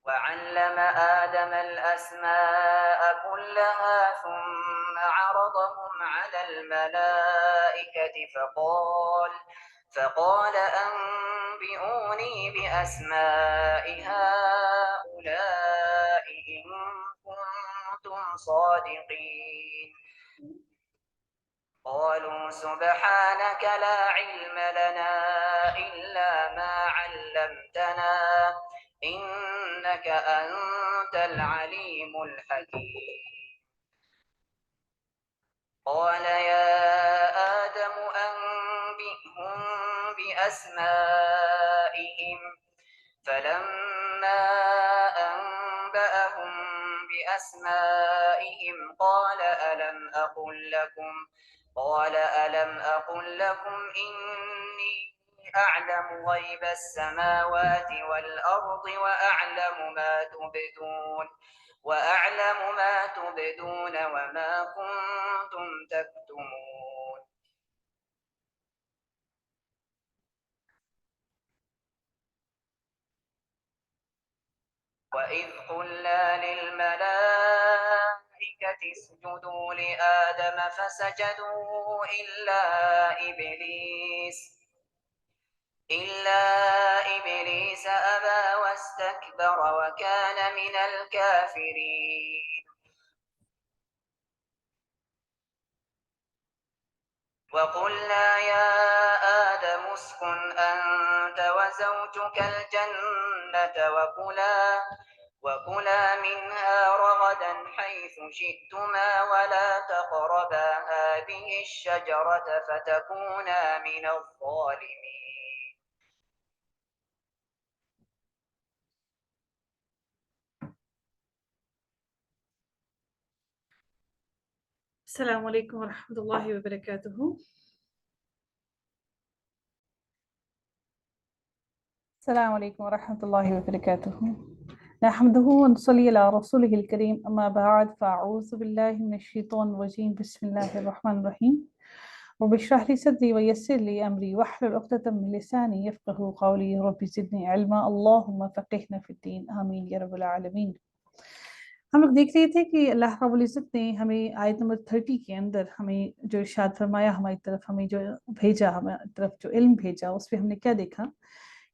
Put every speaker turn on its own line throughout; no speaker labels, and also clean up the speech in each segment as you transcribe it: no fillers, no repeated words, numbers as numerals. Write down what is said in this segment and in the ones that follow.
وعلم آدم الأسماء كلها ثم عرضهم على الملائكة فقال أنبئوني بأسماء هؤلاء إن كنتم صادقين. قالوا سبحانك لا علم لنا إلا ما علمتنا إنك أنت العليم الحكيم. قال يا آدم أنبئهم بأسمائهم فلما أنبأهم بأسمائهم قال ألم أقل لكم إني أعلم غيب السماوات والأرض وأعلم ما تبدون وما كنتم تكتمون. وإذ قلنا للملائكة اسجدوا لآدم فسجدوا إلا إبليس أبى واستكبر وكان من الكافرين. وقلنا يا آدم اسكن أنت وزوجك الجنة وكلا منها رغدا حيث شئتما ولا تقربا هذه الشجرة فتكونا من الظالمين.
السلام علیکم ورحمۃ اللہ وبرکاتہ. السلام علیکم ورحمۃ اللہ وبرکاتہ. نحمده ونصلي على رسوله الكريم اما بعد فاعوذ باللہ من الشیطان الرجیم بسم اللہ الرحمن الرحیم. رب اشرح لي صدري ويسر لي امري واحلل عقدة من لساني يفقهوا قولي رب زدني علما اللهم فقهنا في الدين آمین یا رب العالمین. ہم لوگ دیکھ رہے تھے کہ اللہ رب العزت نے ہمیں آیت نمبر 30 کے اندر ہمیں جو ارشاد فرمایا ہماری طرف، ہمیں جو بھیجا، ہماری طرف جو علم بھیجا، اس پہ ہم نے کیا دیکھا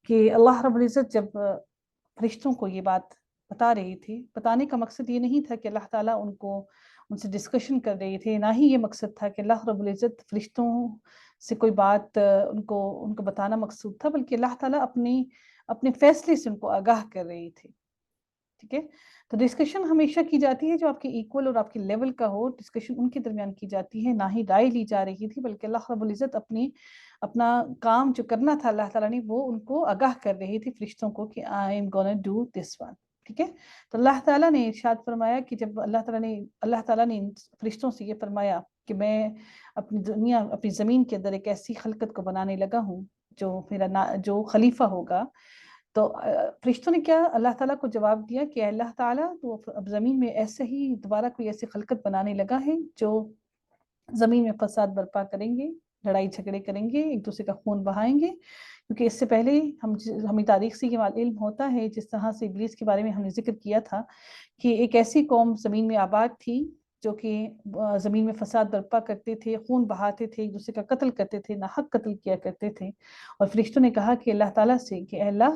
کہ اللہ رب العزت جب فرشتوں کو یہ بات بتا رہی تھی، بتانے کا مقصد یہ نہیں تھا کہ اللہ تعالیٰ ان سے ڈسکشن کر رہے تھے، نہ ہی یہ مقصد تھا کہ اللہ رب العزت فرشتوں سے کوئی بات ان کو بتانا مقصود تھا، بلکہ اللہ تعالیٰ اپنے فیصلے سے ان کو آگاہ کر رہی تھی. ٹھیک ہے، تو ڈسکشن ہمیشہ کی جاتی ہے جو آپ کے ایکول اور آپ کے لیول کا ہو، ڈسکشن ان کے درمیان کی جاتی ہے، نہ ہی رائے لی جا رہی تھی، بلکہ اللہ رب العزت اپنا کام جو کرنا تھا اللہ تعالیٰ نے وہ ان کو آگاہ کر رہی تھی فرشتوں کو کہ I am gonna do this one. ٹھیک ہے، تو اللہ تعالیٰ نے ارشاد فرمایا کہ جب اللہ تعالیٰ نے فرشتوں سے یہ فرمایا کہ میں اپنی زمین کے اندر ایک ایسی خلقت کو بنانے لگا ہوں جو خلیفہ ہوگا، تو فرشتوں نے کیا اللہ تعالیٰ کو جواب دیا کہ اللہ تعالیٰ تو اب زمین میں ایسے ہی دوبارہ کوئی ایسی خلقت بنانے لگا ہے جو زمین میں فساد برپا کریں گے، لڑائی جھگڑے کریں گے، ایک دوسرے کا خون بہائیں گے. کیونکہ اس سے پہلے ہمیں تاریخ سے یہ علم ہوتا ہے، جس طرح سے ابلیس کے بارے میں ہم نے ذکر کیا تھا کہ ایک ایسی قوم زمین میں آباد تھی جو کہ زمین میں فساد برپا کرتے تھے، خون بہاتے تھے، ایک دوسرے کا قتل کرتے تھے، ناحق قتل کیا کرتے تھے. اور فرشتوں نے کہا کہ اللہ تعالیٰ سے کہ اے اللہ،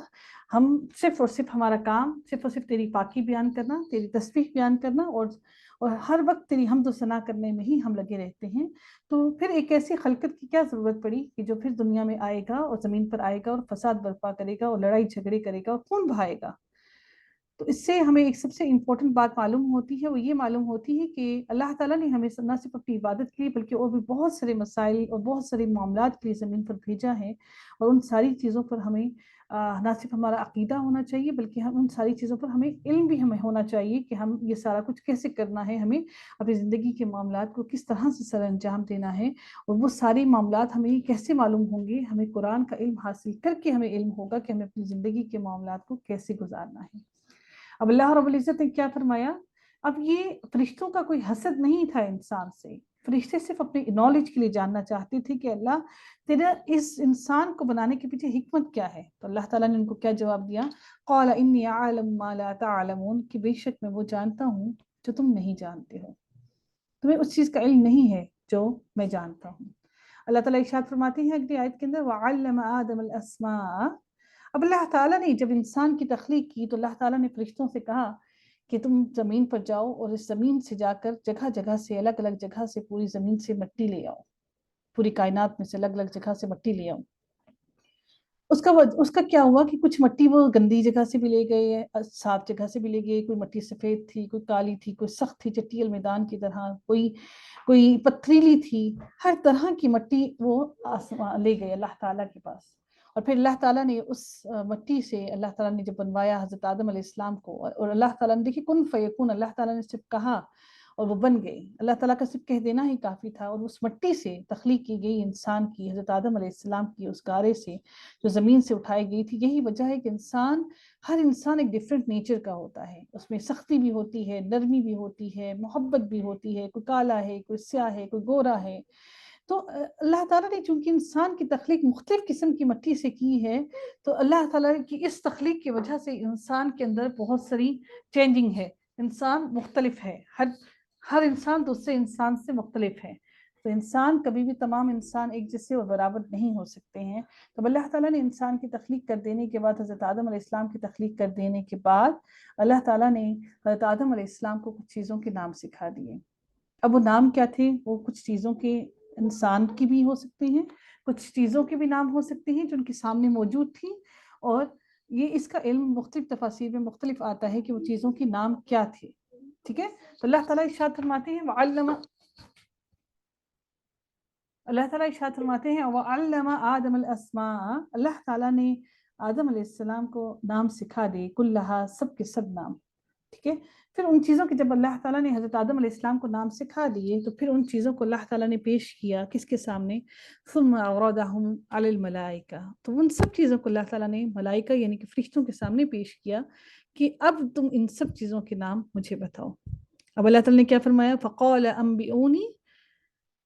ہم صرف اور صرف ہمارا کام صرف اور صرف تیری پاکی بیان کرنا، تیری تسبیح بیان کرنا اور ہر وقت تیری حمد و ثنا کرنے میں ہی ہم لگے رہتے ہیں. تو پھر ایک ایسی خلقت کی کیا ضرورت پڑی کہ جو پھر دنیا میں آئے گا اور زمین پر آئے گا اور فساد برپا کرے گا اور لڑائی جھگڑے کرے گا اور خون بہائے گا. تو اس سے ہمیں ایک سب سے امپورٹنٹ بات معلوم ہوتی ہے، وہ یہ معلوم ہوتی ہے کہ اللہ تعالیٰ نے ہمیں نہ صرف اپنی عبادت کے لیے بلکہ اور بھی بہت سارے مسائل اور بہت سارے معاملات کے لیے زمین پر بھیجا ہے. اور ان ساری چیزوں پر ہمیں نہ صرف ہمارا عقیدہ ہونا چاہیے بلکہ ان ساری چیزوں پر ہمیں علم بھی ہمیں ہونا چاہیے کہ ہم یہ سارا کچھ کیسے کرنا ہے، ہمیں اپنی زندگی کے معاملات کو کس طرح سے سر انجام دینا ہے، اور وہ سارے معاملات ہمیں کیسے معلوم ہوں گے. ہمیں قرآن کا علم حاصل کر کے ہمیں علم ہوگا کہ ہمیں اپنی زندگی کے معاملات کو کیسے گزارنا ہے. اب اللہ رب العزت نے کیا فرمایا، اب یہ فرشتوں کا کوئی حسد نہیں تھا انسان سے، فرشتے صرف اپنے نالج کے لیے جاننا چاہتے تھے کہ اللہ تیرا اس انسان کو بنانے کے پیچھے حکمت کیا ہے. تو اللہ تعالیٰ نے ان کو کیا جواب دیا؟ قال انی اعلم ما لا تعلمون، کہ بے شک میں وہ جانتا ہوں جو تم نہیں جانتے ہو، تمہیں اس چیز کا علم نہیں ہے جو میں جانتا ہوں. اللہ تعالیٰ ارشاد فرماتے ہیں اگلی آیت کے اندر وعلم آدم الاسماء. اب اللہ تعالیٰ نے جب انسان کی تخلیق کی تو اللہ تعالیٰ نے فرشتوں سے کہا کہ تم زمین پر جاؤ اور اس زمین سے جا کر جگہ جگہ سے الگ الگ جگہ سے پوری زمین سے مٹی لے آؤ، پوری کائنات میں سے الگ الگ جگہ سے مٹی لے آؤ. اس کا کیا ہوا کہ کچھ مٹی وہ گندی جگہ سے بھی لے گئے، صاف جگہ سے بھی لے گئے. کوئی مٹی سفید تھی، کوئی کالی تھی، کوئی سخت تھی چٹیل میدان کی طرح، کوئی پتھریلی تھی. ہر طرح کی مٹی وہ لے گئے اللہ تعالیٰ کے پاس. اور پھر اللہ تعالیٰ نے اس مٹی سے اللہ تعالیٰ نے جب بنوایا حضرت آدم علیہ السلام کو، اور اللہ تعالیٰ نے دیکھیے کن فیکون، اللہ تعالیٰ نے صرف کہا اور وہ بن گئے. اللہ تعالیٰ کا صرف کہہ دینا ہی کافی تھا. اور اس مٹی سے تخلیق کی گئی انسان کی، حضرت آدم علیہ السلام کی اس گارے سے جو زمین سے اٹھائی گئی تھی. یہی وجہ ہے کہ ہر انسان ایک ڈیفرنٹ نیچر کا ہوتا ہے. اس میں سختی بھی ہوتی ہے، نرمی بھی ہوتی ہے، محبت بھی ہوتی ہے. کوئی کالا ہے، کوئی سیاہ ہے، کوئی گورا ہے. تو اللہ تعالیٰ نے چونکہ انسان کی تخلیق مختلف قسم کی مٹی سے کی ہے، تو اللہ تعالیٰ کی اس تخلیق کی وجہ سے انسان کے اندر بہت ساری چینجنگ ہے. انسان مختلف ہے، ہر انسان دوسرے انسان سے مختلف ہے. تو انسان کبھی بھی تمام انسان ایک جیسے اور برابر نہیں ہو سکتے ہیں. تو اللہ تعالیٰ نے انسان کی تخلیق کر دینے کے بعد، حضرت آدم علیہ السلام کی تخلیق کر دینے کے بعد، اللہ تعالیٰ نے حضرت آدم علیہ السلام کو کچھ چیزوں کے نام سکھا دیے. اب وہ نام کیا تھے؟ وہ کچھ چیزوں کے انسان کی بھی ہو سکتے ہیں، کچھ چیزوں کے بھی نام ہو سکتے ہیں جو ان کے سامنے موجود تھی. اور یہ اس کا علم مختلف تفاسیر میں مختلف آتا ہے کہ وہ چیزوں کے نام کیا تھے. ٹھیک ہے. تو اللہ تعالیٰ ارشاد فرماتے ہیں وَعَلَّمَ آدَمَ الْأَسْمَاءَ، اللہ تعالیٰ نے آدم علیہ السلام کو نام سکھا دے، کلہا، سب کے سب نام. ٹھیک ہے. پھر ان چیزوں کے جب اللہ تعالیٰ نے حضرت آدم علیہ السلام کو نام سکھا دیے تو پھر ان چیزوں کو اللہ تعالیٰ نے پیش کیا کس کے سامنے؟ ثُمَّ عَرَضَهُمْ عَلَى الْمَلَائِكَةِ. تو ان سب چیزوں کو اللہ تعالیٰ نے ملائکہ یعنی کہ فرشتوں کے سامنے پیش کیا کہ اب تم ان سب چیزوں کے نام مجھے بتاؤ. اب اللہ تعالیٰ نے کیا فرمایا؟ فَقَالَ أَنْبِئُونِي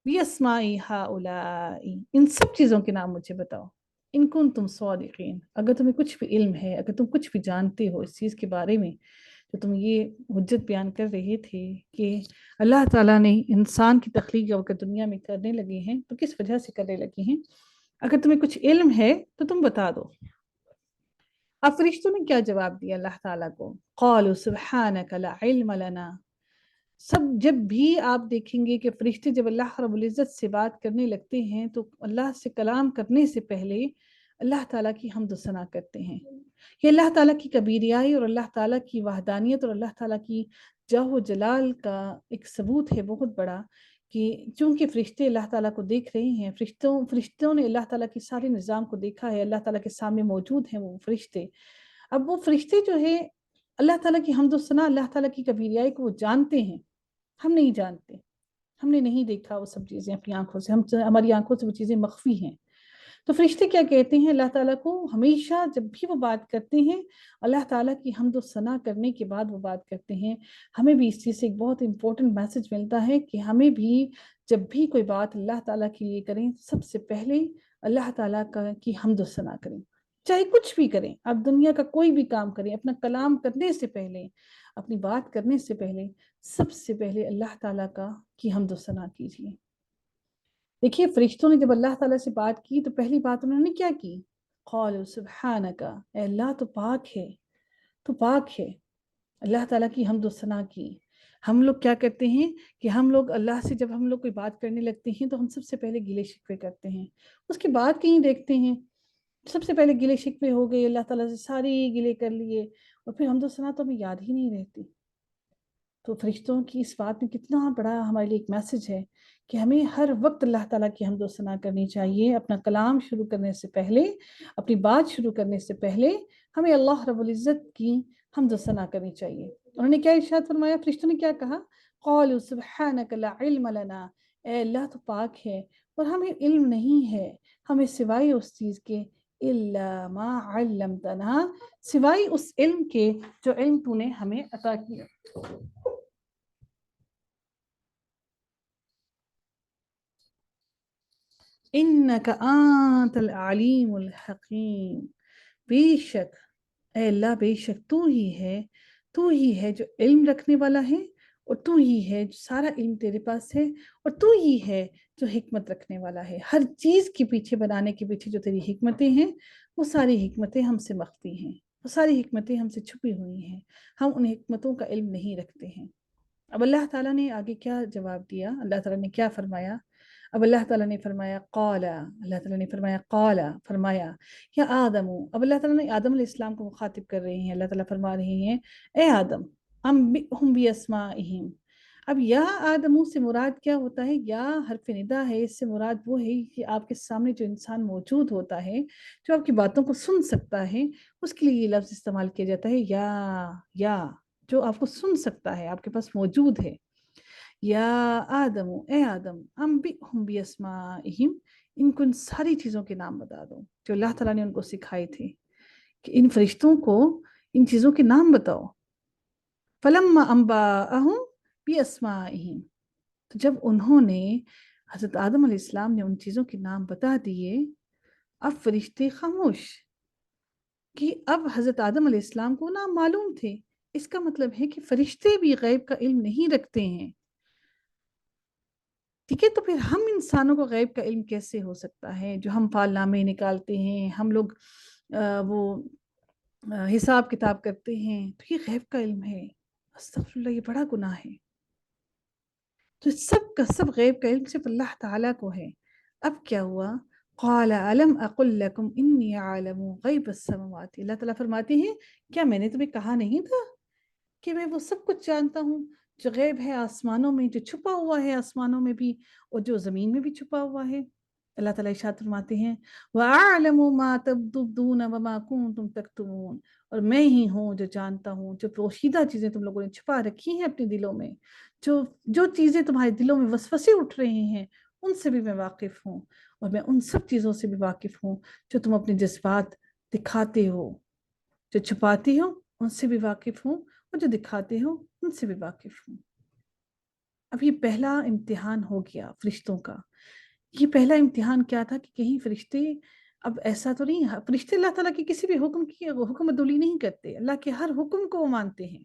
بِأَسْمَاءِ هَؤُلَاءِ، ان سب چیزوں کے نام مجھے بتاؤ. ان کنتم صادقین، اگر تمہیں کچھ بھی علم ہے، اگر تم کچھ بھی جانتے ہو اس چیز کے بارے میں تو تم یہ حجت بیان کر رہے تھے کہ اللہ تعالیٰ نے انسان کی تخلیق اگر دنیا میں کرنے لگے ہیں تو کس وجہ سے کرنے لگے ہیں، اگر تمہیں کچھ علم ہے تو تم بتا دو. اب فرشتوں نے کیا جواب دیا اللہ تعالیٰ کو؟ قالوا سبحانک لا علم لنا. جب بھی آپ دیکھیں گے کہ فرشتے جب اللہ رب العزت سے بات کرنے لگتے ہیں تو اللہ سے کلام کرنے سے پہلے اللہ تعالیٰ کی حمد و ثنا کرتے ہیں. یہ اللہ تعالیٰ کی کبریائی اور اللہ تعالیٰ کی وحدانیت اور اللہ تعالیٰ کی جاہ و جلال کا ایک ثبوت ہے بہت بڑا کہ چونکہ فرشتے اللہ تعالیٰ کو دیکھ رہے ہیں، فرشتوں نے اللہ تعالیٰ کی سارے نظام کو دیکھا ہے، اللہ تعالیٰ کے سامنے موجود ہیں وہ فرشتے. اب وہ فرشتے جو ہے اللہ تعالیٰ کی حمد و ثنا، اللہ تعالیٰ کی کبریائی کو وہ جانتے ہیں، ہم نہیں جانتے، ہم نے نہیں دیکھا وہ سب چیزیں اپنی آنکھوں سے، ہماری آنکھوں سے وہ چیزیں مخفی ہیں. تو فرشتے کیا کہتے ہیں اللہ تعالیٰ کو؟ ہمیشہ جب بھی وہ بات کرتے ہیں اللہ تعالیٰ کی حمد و ثنا کرنے کے بعد وہ بات کرتے ہیں. ہمیں بھی اس چیز سے ایک بہت امپورٹنٹ میسج ملتا ہے کہ ہمیں بھی جب بھی کوئی بات اللہ تعالیٰ کے لیے کریں سب سے پہلے اللہ تعالیٰ کی حمد و ثنا کریں. چاہے کچھ بھی کریں، آپ دنیا کا کوئی بھی کام کریں، اپنا کلام کرنے سے پہلے، اپنی بات کرنے سے پہلے سب سے پہلے اللہ تعالیٰ کی حمد و ثنا کیجیے. دیکھیے فرشتوں نے جب اللہ تعالیٰ سے بات کی تو پہلی بات انہوں نے کیا کی؟ قالوا سبحانک، اے اللہ تو پاک ہے، تو پاک ہے. اللہ تعالیٰ کی حمد و ثنا کی. ہم لوگ کیا کرتے ہیں کہ ہم لوگ اللہ سے جب ہم لوگ کوئی بات کرنے لگتے ہیں تو ہم سب سے پہلے گلے شکوے کرتے ہیں، اس کے بعد کہیں دیکھتے ہیں سب سے پہلے گلے شکوے ہو گئے، اللہ تعالیٰ سے ساری گلے کر لیے اور پھر حمد و ثنا تو ہمیں یاد ہی نہیں رہتی. تو فرشتوں کی اس بات میں کتنا بڑا ہمارے لیے ایک میسج ہے کہ ہمیں ہر وقت اللہ تعالیٰ کی حمد و ثنا کرنی چاہیے. اپنا کلام شروع کرنے سے پہلے، اپنی بات شروع کرنے سے پہلے ہمیں اللہ رب العزت کی حمد و ثنا کرنی چاہیے. انہوں نے کیا ارشاد فرمایا؟ فرشتوں نے کیا کہا؟ قالوا سبحانک لا علم لنا، اے اللہ تو پاک ہے اور ہمیں علم نہیں ہے ہمیں سوائے اس چیز کے الا ما علمتنا، سوائے اس علم کے جو علم تو نے ہمیں عطا کیا. انک انت العلیم الحکیم، بے شک اے اللہ، بے شک تو ہی ہے جو علم رکھنے والا ہے، اور تو ہی ہے جو سارا علم تیرے پاس ہے، اور تو ہی ہے جو حکمت رکھنے والا ہے۔ ہر چیز کے پیچھے بنانے کے پیچھے جو تیری حکمتیں ہیں، وہ ساری حکمتیں ہم سے مخفی ہیں، وہ ساری حکمتیں ہم سے چھپی ہوئی ہیں، ہم ان حکمتوں کا علم نہیں رکھتے ہیں۔ اب اللہ تعالیٰ نے آگے کیا جواب دیا، اللہ تعالیٰ نے کیا فرمایا؟ اب اللہ تعالیٰ نے فرمایا اللہ تعالیٰ نے فرمایا یا آدم، اب اللہ تعالیٰ نے آدم علیہ السلام کو مخاطب کر رہے ہیں، اللہ تعالیٰ فرما رہے ہیں اے آدم انبئہم باسمائہم۔ اب یا آدم سے مراد کیا ہوتا ہے؟ یا حرف ندا ہے، اس سے مراد وہ ہے کہ آپ کے سامنے جو انسان موجود ہوتا ہے، جو آپ کی باتوں کو سن سکتا ہے، اس کے لیے یہ لفظ استعمال کیا جاتا ہے یا جو آپ کو سن سکتا ہے، آپ کے پاس موجود ہے۔ یا آدم، اے آدم انبئہم باسمائہم، ان کو ان ساری چیزوں کے نام بتا دو جو اللہ تعالیٰ نے ان کو سکھائے تھے، کہ ان فرشتوں کو ان چیزوں کے نام بتاؤ۔ فلما انبأہم باسمائہم، تو جب انہوں نے، حضرت آدم علیہ السلام نے ان چیزوں کے نام بتا دیے، اب فرشتے خاموش، کہ اب حضرت آدم علیہ السلام کو نام معلوم تھے، اس کا مطلب ہے کہ فرشتے بھی غیب کا علم نہیں رکھتے ہیں۔ ٹھیک ہے، تو پھر ہم انسانوں کو غیب کا علم کیسے ہو سکتا ہے؟ جو ہم فال نامے نکالتے ہیں، ہم لوگ وہ حساب کتاب کرتے ہیں، تو یہ غیب کا علم ہے۔ استغفر اللہ، یہ بڑا گناہ ہے۔ تو سب کا سب غیب کا علم صرف اللہ تعالیٰ کو ہے۔ اب کیا ہوا؟ قال الم اقل لکم انی عالم غیب السماوات، اللہ تعالیٰ فرماتے ہیں کیا میں نے تمہیں کہا نہیں تھا کہ میں وہ سب کچھ جانتا ہوں جو غیب ہے آسمانوں میں، جو چھپا ہوا ہے آسمانوں میں بھی، اور جو زمین میں بھی چھپا ہوا ہے۔ اللہ تعالیٰ ارشاد فرماتے ہیں وَأَعْلَمُ مَا تُبْدُونَ وَمَا كُنْتُمْ تَكْتُمُونَ، اور میں ہی ہوں جو جانتا ہوں جو پوشیدہ چیزیں تم لوگوں نے چھپا رکھی ہیں اپنے دلوں میں، جو چیزیں تمہارے دلوں میں وسوسے اٹھ رہے ہیں ان سے بھی میں واقف ہوں، اور میں ان سب چیزوں سے بھی واقف ہوں جو تم اپنے جذبات دکھاتے ہو، جو چھپاتے ہو ان سے بھی واقف ہوں، اور جو دکھاتے ہو ان سے بھی واقف ہوں۔ اب یہ پہلا امتحان ہو گیا فرشتوں کا۔ یہ پہلا امتحان کیا تھا کہ کہیں فرشتے، اب ایسا تو نہیں، فرشتے اللہ تعالیٰ کے کسی بھی حکم کی حکم عدولی نہیں کرتے، اللہ کے ہر حکم کو وہ مانتے ہیں۔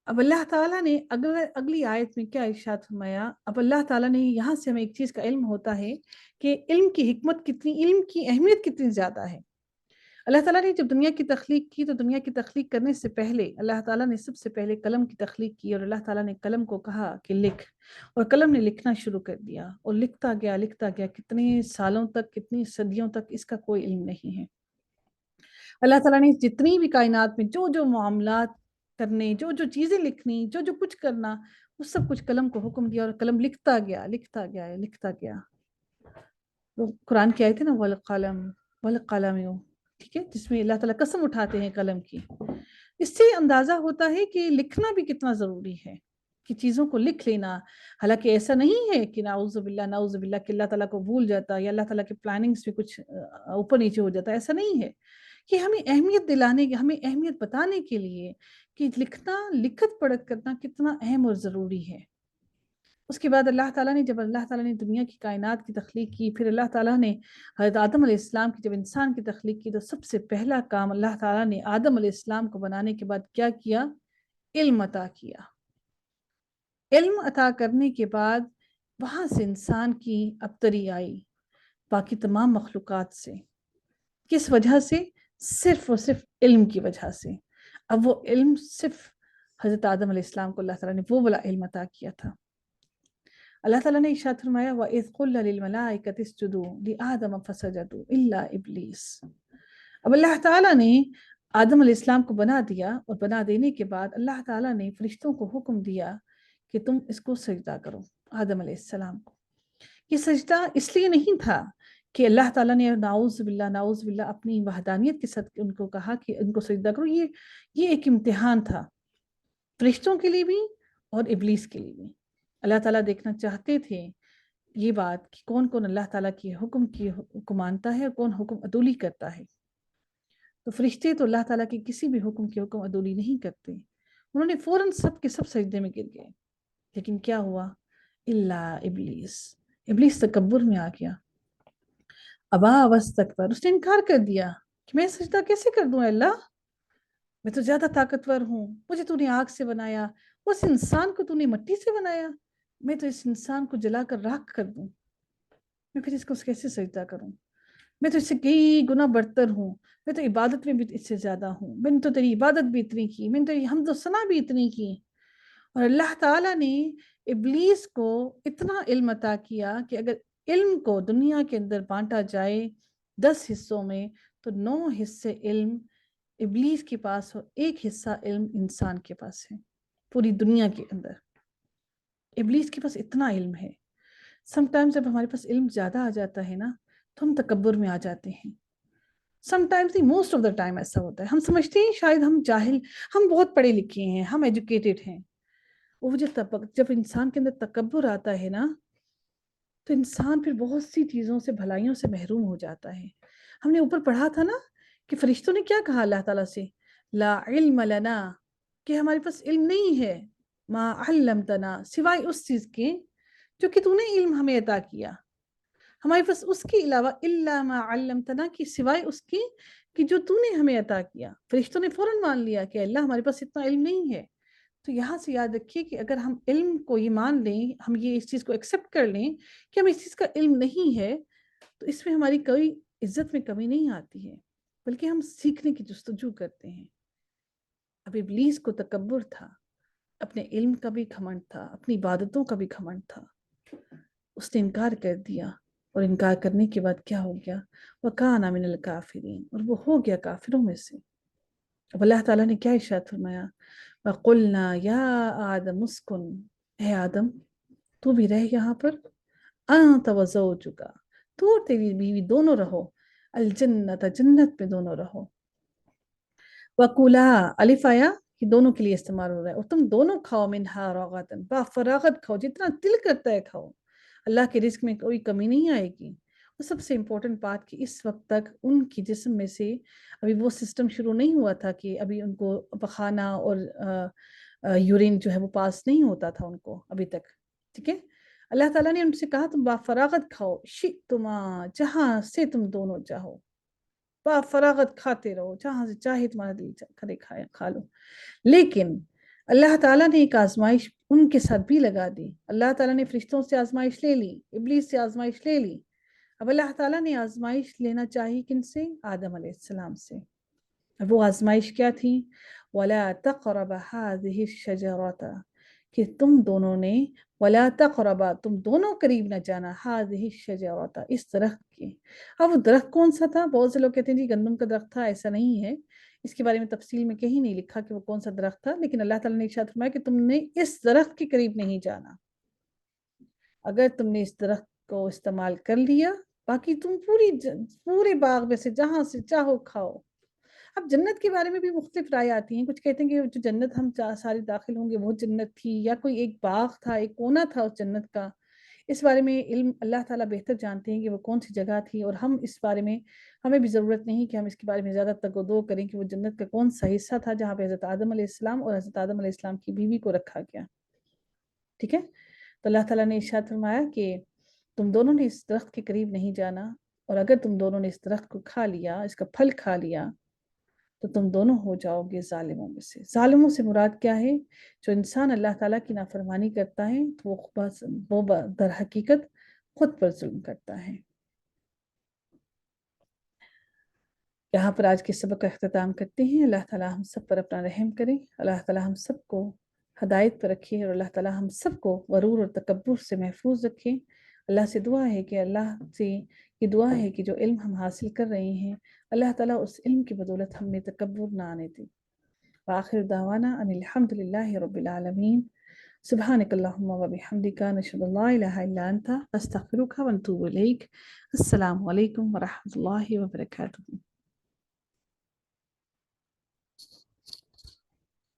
اب اللہ تعالیٰ نے اگلی آیت میں کیا ارشاد فرمایا؟ اب اللہ تعالیٰ نے یہاں سے ہمیں ایک چیز کا علم ہوتا ہے کہ علم کی حکمت کتنی، علم کی اہمیت کتنی زیادہ ہے۔ اللہ تعالیٰ نے جب دنیا کی تخلیق کی، تو دنیا کی تخلیق کرنے سے پہلے اللہ تعالیٰ نے سب سے پہلے قلم کی تخلیق کی، اور اللہ تعالیٰ نے قلم کو کہا کہ لکھ، اور قلم نے لکھنا شروع کر دیا، اور لکھتا گیا کتنے سالوں تک، کتنی صدیوں تک اس کا کوئی علم نہیں ہے۔ اللہ تعالیٰ نے جتنی بھی کائنات میں جو معاملات کرنے، جو چیزیں لکھنی، جو کچھ کرنا، وہ سب کچھ قلم کو حکم دیا، اور قلم لکھتا گیا۔ وہ قرآن کی آیت ہے نا والقلم، ٹھیک ہے، جس میں اللہ تعالیٰ قسم اٹھاتے ہیں قلم کی۔ اس سے اندازہ ہوتا ہے کہ لکھنا بھی کتنا ضروری ہے، کہ چیزوں کو لکھ لینا۔ حالانکہ ایسا نہیں ہے کہ نعوذ باللہ کہ اللہ تعالیٰ کو بھول جاتا، یا اللہ تعالیٰ کے پلاننگز بھی کچھ اوپر نیچے ہو جاتا، ایسا نہیں ہے۔ کہ ہمیں اہمیت دلانے کے، ہمیں اہمیت بتانے کے لیے کہ لکھنا، لکھت پڑھت کرنا کتنا اہم اور ضروری ہے۔ اس کے بعد اللہ تعالیٰ نے، جب اللہ تعالیٰ نے دنیا کی کائنات کی تخلیق کی، پھر اللہ تعالیٰ نے حضرت آدم علیہ السلام کی جب انسان کی تخلیق کی، تو سب سے پہلا کام اللہ تعالیٰ نے آدم علیہ السلام کو بنانے کے بعد کیا کیا؟ علم عطا کیا۔ علم عطا کرنے کے بعد وہاں سے انسان کی ابتری آئی باقی تمام مخلوقات سے۔ کس وجہ سے؟ صرف اور صرف علم کی وجہ سے۔ اب وہ علم صرف حضرت آدم علیہ السلام کو اللہ تعالیٰ نے وہ والا علم عطا کیا تھا۔ اللہ تعالیٰ نے ارشاد فرمایا وَإِذْ قُلْنَا لِلْمَلَائِكَةِ اسْجُدُوا لِآدَمَ فَسَجَدُوا إِلَّا إِبْلِيسَ۔ اب اللہ تعالیٰ نے آدم علیہ السلام کو بنا دیا، اور بنا دینے کے بعد اللہ تعالیٰ نے فرشتوں کو حکم دیا کہ تم اس کو سجدہ کرو، آدم علیہ السلام کو۔ یہ سجدہ اس لیے نہیں تھا کہ اللہ تعالیٰ نے نعوذ باللہ اپنی وحدانیت کے ساتھ ان کو کہا کہ ان کو سجدہ کرو، یہ ایک امتحان تھا فرشتوں کے لیے بھی اور ابلیس کے لیے بھی۔ اللہ تعالیٰ دیکھنا چاہتے تھے یہ بات کہ کون اللہ تعالیٰ کی حکم کو مانتا ہے اور کون حکم عدولی کرتا ہے۔ تو فرشتے تو اللہ تعالیٰ کے کسی بھی حکم کی حکم عدولی نہیں کرتے، انہوں نے فوراً سب کے سب سجدے میں گر گئے۔ لیکن کیا ہوا؟ الا ابلیس، ابلیس تکبر میں آ گیا، ابا واستکبر، اس نے انکار کر دیا کہ میں سجدہ کیسے کر دوں اللہ، میں تو زیادہ طاقتور ہوں، مجھے تو نے آگ سے بنایا، اس انسان کو تو نے مٹی سے بنایا، میں تو اس انسان کو جلا کر راکھ کر دوں، میں پھر اس کو کیسے سجدہ کروں، میں تو اس سے کئی گنا برتر ہوں، میں تو عبادت میں بھی اس سے زیادہ ہوں، میں نے تو تیری عبادت بھی اتنی کی، میں نے تیری حمد و ثنا بھی اتنی کی۔ اور اللہ تعالیٰ نے ابلیس کو اتنا علم عطا کیا کہ اگر علم کو دنیا کے اندر بانٹا جائے 10 حصوں میں تو 9 حصے علم ابلیس کے پاس اور 1 حصہ علم انسان کے پاس ہے پوری دنیا کے اندر۔ ابلیس کے پاس اتنا علم ہے۔ سم ٹائمز جب ہمارے پاس علم زیادہ آ جاتا ہے نا تو ہم تکبر میں آ جاتے ہیں۔ سم ٹائمز نہیں، موسٹ آف دا ٹائم ایسا ہوتا ہے، ہم سمجھتے ہیں شاید ہم جاہل، ہم بہت پڑھے لکھے ہیں، ہم ایجوکیٹڈ ہیں۔ وہ جب انسان کے اندر تکبر آتا ہے نا تو انسان پھر بہت سی چیزوں سے، بھلائیوں سے محروم ہو جاتا ہے۔ ہم نے اوپر پڑھا تھا نا کہ فرشتوں نے کیا کہا اللہ تعالیٰ سے، لا علم لنا، کہ ہمارے پاس علم نہیں ہے، ما علمتنا، سوائے اس چیز کے جو کہ تو نے علم ہمیں عطا کیا، ہمارے پاس اس کے علاوہ الا ما علمتنا، کی سوائے اس کے کہ جو تو نے ہمیں عطا کیا۔ فرشتوں نے فوراً مان لیا کہ اللہ ہمارے پاس اتنا علم نہیں ہے۔ تو یہاں سے یاد رکھیے کہ اگر ہم علم کو یہ مان لیں، ہم یہ اس چیز کو ایکسیپٹ کر لیں کہ ہمیں اس چیز کا علم نہیں ہے، تو اس میں ہماری کوئی عزت میں کمی نہیں آتی ہے، بلکہ ہم سیکھنے کی جستجو کرتے ہیں۔ اب ابلیس کو تکبر تھا، اپنے علم کا بھی گھمنڈ تھا، اپنی عبادتوں کا بھی گھمنڈ تھا، اس نے انکار کر دیا، اور انکار کرنے کے بعد کیا ہو گیا، وَكَانَ مِنَ الْكَافِرِينَ، اور وہ ہو گیا کافروں میں سے۔ اب اللہ تعالیٰ نے کیا ارشاد فرمایا، وَقُلْنَا يَا آدَمُ اسْكُنْ، اے آدم تو بھی رہ یہاں پر، أَنْتَ وَزَوْجُكَ، تو اور تیری بیوی دونوں رہو، الجنت، جنت میں دونوں رہو، وَكُلَا، الف آیا کہ دونوں کے لیے استعمال ہو رہا ہے، اور تم دونوں کھاؤ منہا رغداً، با فراغت کھاؤ، جتنا دل کرتا ہے کھاؤ، اللہ کے رزق میں کوئی کمی نہیں آئے گی۔ اور سب سے امپورٹنٹ بات کہ اس وقت تک ان کی جسم میں سے ابھی وہ سسٹم شروع نہیں ہوا تھا کہ ابھی ان کو پخانہ اور یورین جو ہے وہ پاس نہیں ہوتا تھا ان کو ابھی تک، ٹھیک ہے۔ اللہ تعالیٰ نے ان سے کہا تم با فراغت کھاؤ، شئتما، جہاں سے تم دونوں چاہو، با فراغت کھاتے رہو، جہاں سے چاہے تمہارا دل کرے کھا لو۔ لیکن اللہ تعالیٰ نے ایک آزمائش ان کے ساتھ بھی لگا دی، اللہ تعالیٰ نے فرشتوں سے آزمائش لے لی، ابلیس سے آزمائش لے لی، اب اللہ تعالیٰ نے آزمائش لینا چاہی کن سے، آدم علیہ السلام سے۔ اب وہ آزمائش کیا تھی، وَلَا تَقْرَبَ هَذِهِ الشَّجَرَةَ، کہ تم دونوں نے، وَلَا تَقْرَبَ، تم دونوں قریب نہ جانا، هَذِهِ الشَّجَرَةَ، اس درخت کے۔ اب وہ درخت کون سا تھا؟ بہت سے لوگ کہتے ہیں جی گندم کا درخت تھا، ایسا نہیں ہے، اس کے بارے میں تفصیل میں کہیں نہیں لکھا کہ وہ کون سا درخت تھا، لیکن اللہ تعالیٰ نے ارشاد فرمایا کہ تم نے اس درخت کے قریب نہیں جانا، اگر تم نے اس درخت کو استعمال کر لیا، باقی تم پورے باغ میں سے جہاں سے چاہو کھاؤ۔ اب جنت کے بارے میں بھی مختلف رائے آتی ہیں، کچھ کہتے ہیں کہ جو جنت ہم سارے داخل ہوں گے وہ جنت تھی، یا کوئی ایک باغ تھا، ایک کونا تھا اس جنت کا، اس بارے میں علم اللہ تعالیٰ بہتر جانتے ہیں کہ وہ کون سی جگہ تھی، اور ہم اس بارے میں، ہمیں بھی ضرورت نہیں کہ ہم اس کے بارے میں زیادہ تگ و دو کریں کہ وہ جنت کا کون سا حصہ تھا جہاں پہ حضرت آدم علیہ السلام اور حضرت آدم علیہ السلام کی بیوی کو رکھا گیا، ٹھیک ہے۔ تو اللہ تعالیٰ نے ارشاد فرمایا کہ تم دونوں نے اس درخت کے قریب نہیں جانا، اور اگر تم دونوں نے اس درخت کو کھا لیا، اس کا پھل کھا لیا، تو تم دونوں ہو جاؤ گے ظالموں میں سے۔ ظالموں سے مراد کیا ہے؟ جو انسان اللہ تعالیٰ کی نافرمانی کرتا ہے تو وہ در حقیقت خود پر ظلم کرتا ہے۔ یہاں پر آج کے سبق کا اختتام کرتے ہیں۔ اللہ تعالیٰ ہم سب پر اپنا رحم کرے، اللہ تعالیٰ ہم سب کو ہدایت پر رکھے، اور اللہ تعالیٰ ہم سب کو غرور اور تکبر سے محفوظ رکھے۔ اللہ سے دعا ہے کہ اللہ سے یہ دعا ہے کہ جو علم ہم حاصل کر رہے ہیں، اللہ تعالیٰ اس علم کی بدولت ہم میں تکبر نہ آنے دے۔ وآخر دعوانا ان الحمد للہ رب العالمین، سبحانک اللہم وبحمدک، نشہد ان لا الہ الا انت، نستغفرک ونتوب الیک۔ السلام علیکم ورحمۃ اللہ وبرکاتہ۔